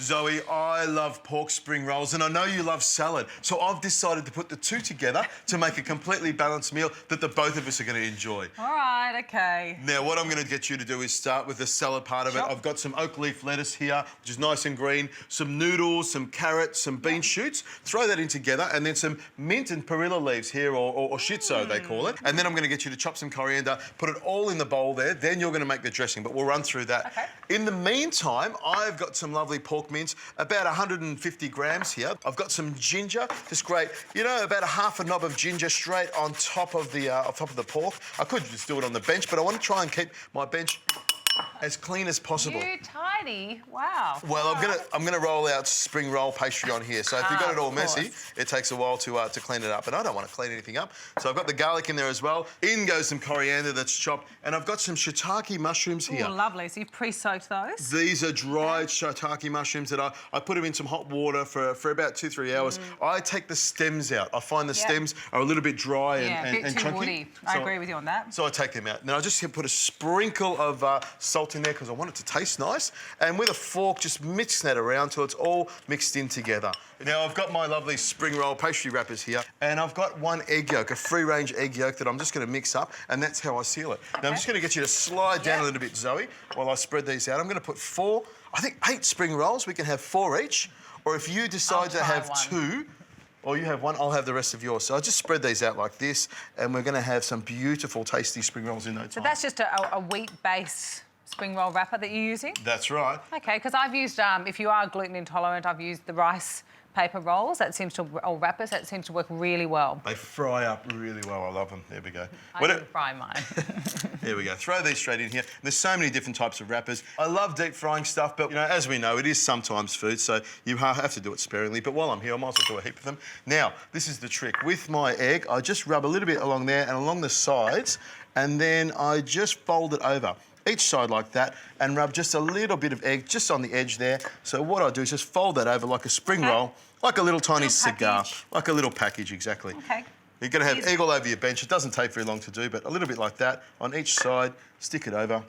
Zoe, I love pork spring rolls and I know you love salad, so I've decided to put the two together to make a completely balanced meal that the both of us are going to enjoy. All right, OK. Now, what I'm going to get you to do is start with the salad part of it. I've got some oak leaf lettuce here, which is nice and green, some noodles, some carrots, some bean shoots. Throw that in together, and then some mint and perilla leaves here, or shiitsu, they call it. And then I'm going to get you to chop some coriander, put it all in the bowl there. Then you're going to make the dressing, but we'll run through that. OK. In the meantime, I've got some lovely pork mince, about 150 grams here. I've got some ginger, just great. You know, about a half a knob of ginger straight on top of the pork. I could just do it on the bench, but I want to try and keep my bench as clean as possible. You tidy, wow. Well, I'm gonna roll out spring roll pastry on here. So if you've got it all messy, it takes a while to clean it up. And I don't want to clean anything up. So I've got the garlic in there as well. In goes some coriander that's chopped, and I've got some shiitake mushrooms here. Oh, lovely. So you've pre-soaked those? These are dried shiitake mushrooms that I put them in some hot water for about 2-3 hours. I take the stems out. I find the stems are a little bit dry and a bit too chunky. woody. I agree with you on that. So I take them out. Now I just put a sprinkle of salt in there because I want it to taste nice. And with a fork, just mix that around till it's all mixed in together. Now I've got my lovely spring roll pastry wrappers here, and I've got one egg yolk, a free-range egg yolk that I'm just going to mix up, and that's how I seal it. Now I'm just going to get you to slide down a little bit, Zoe, while I spread these out. I'm going to put 8 spring rolls. We can have 4 each, or if you decide to have 2. Or you have one, I'll have the rest of yours. So I'll just spread these out like this, and we're going to have some beautiful, tasty spring rolls in no time. So that's just a wheat-based spring roll wrapper that you're using? That's right. OK, because I've used, if you are gluten intolerant, I've used the rice paper rolls. That seems to, or wrappers, that seems to work really well. They fry up really well. I love them. There we go. I can fry mine. There we go. Throw these straight in here. There's so many different types of wrappers. I love deep frying stuff, but, you know, as we know, it is sometimes food, so you have to do it sparingly. But while I'm here, I might as well do a heap of them. Now, this is the trick. With my egg, I just rub a little bit along there and along the sides, and then I just fold it over. Each side like that, and rub just a little bit of egg just on the edge there. So what I do is just fold that over like a spring roll, like a little tiny cigar, like a little package, exactly. OK. You're going to have egg all over your bench. It doesn't take very long to do, but a little bit like that on each side, stick it over.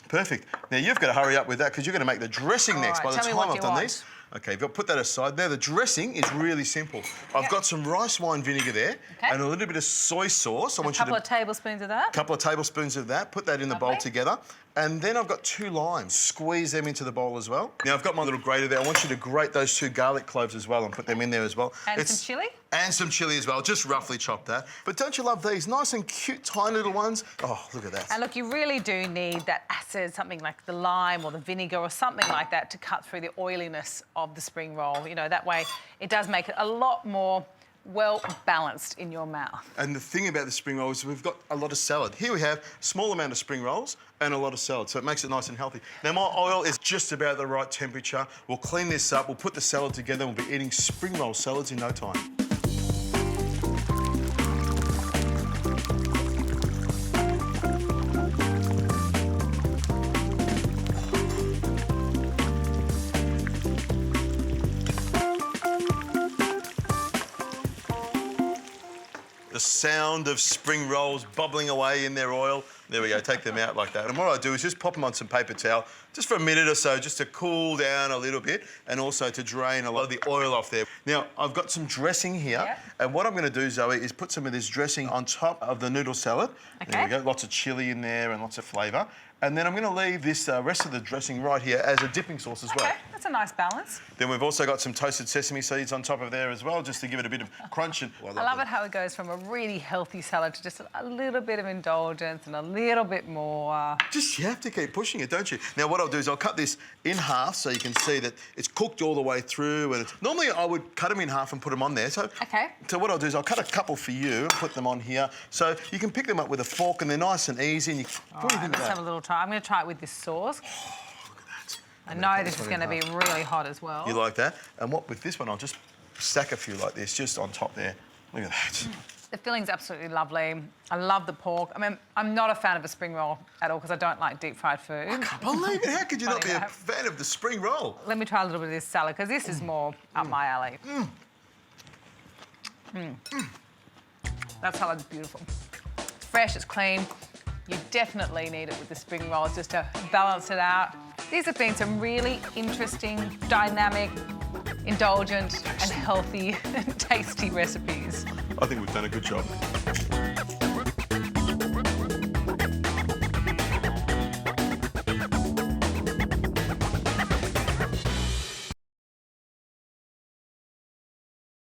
Perfect. Now, you've got to hurry up with that because you're going to make the dressing next by the time I've done these. OK, but put that aside. Now, the dressing is really simple. I've got some rice wine vinegar there and a little bit of soy sauce. I want you to... A couple of tablespoons of that. A couple of tablespoons of that. Put that in the bowl together. And then I've got 2 limes. Squeeze them into the bowl as well. Now, I've got my little grater there. I want you to grate those 2 garlic cloves as well and put them in there as well. And some chilli? And some chilli as well. Just roughly chop that. But don't you love these? Nice and cute, tiny little ones. Oh, look at that. And look, you really do need that acid, something like the lime or the vinegar or something like that to cut through the oiliness of the spring roll. You know, that way it does make it a lot more well-balanced in your mouth. And the thing about the spring rolls is we've got a lot of salad. Here we have a small amount of spring rolls and a lot of salad, so it makes it nice and healthy. Now, my oil is just about the right temperature. We'll clean this up, we'll put the salad together, and we'll be eating spring roll salads in no time. The sound of spring rolls bubbling away in their oil. There we go, take them out like that. And what I do is just pop them on some paper towel, just for a minute or so, just to cool down a little bit and also to drain a lot of the oil off there. Now, I've got some dressing here, and what I'm going to do, Zoe, is put some of this dressing on top of the noodle salad. There we go, lots of chilli in there and lots of flavour. And then I'm going to leave this rest of the dressing right here as a dipping sauce as well. OK, that's a nice balance. Then we've also got some toasted sesame seeds on top of there as well, just to give it a bit of crunch. And, I love it how it goes from a really healthy salad to just a little bit of indulgence and a little bit more... Just, you have to keep pushing it, don't you? Now, what I'll do is I'll cut this in half so you can see that it's cooked all the way through. And normally I would cut them in half and put them on there. So, so what I'll do is I'll cut a couple for you and put them on here. So you can pick them up with a fork and they're nice and easy. And you, what do you think of that? Let's have a little try. I'm going to try it with this sauce. Oh, look at that. I know this is going to be really hot as well. You like that? And what with this one, I'll just stack a few like this just on top there. Look at that. The filling's absolutely lovely. I love the pork. I mean, I'm not a fan of a spring roll at all because I don't like deep-fried food. I can't believe it. How could you not be a fan of the spring roll? Let me try a little bit of this salad because this is more up my alley. That salad's beautiful. It's fresh, it's clean. You definitely need it with the spring rolls just to balance it out. These have been some really interesting, dynamic, indulgent and healthy and tasty recipes. I think we've done a good job.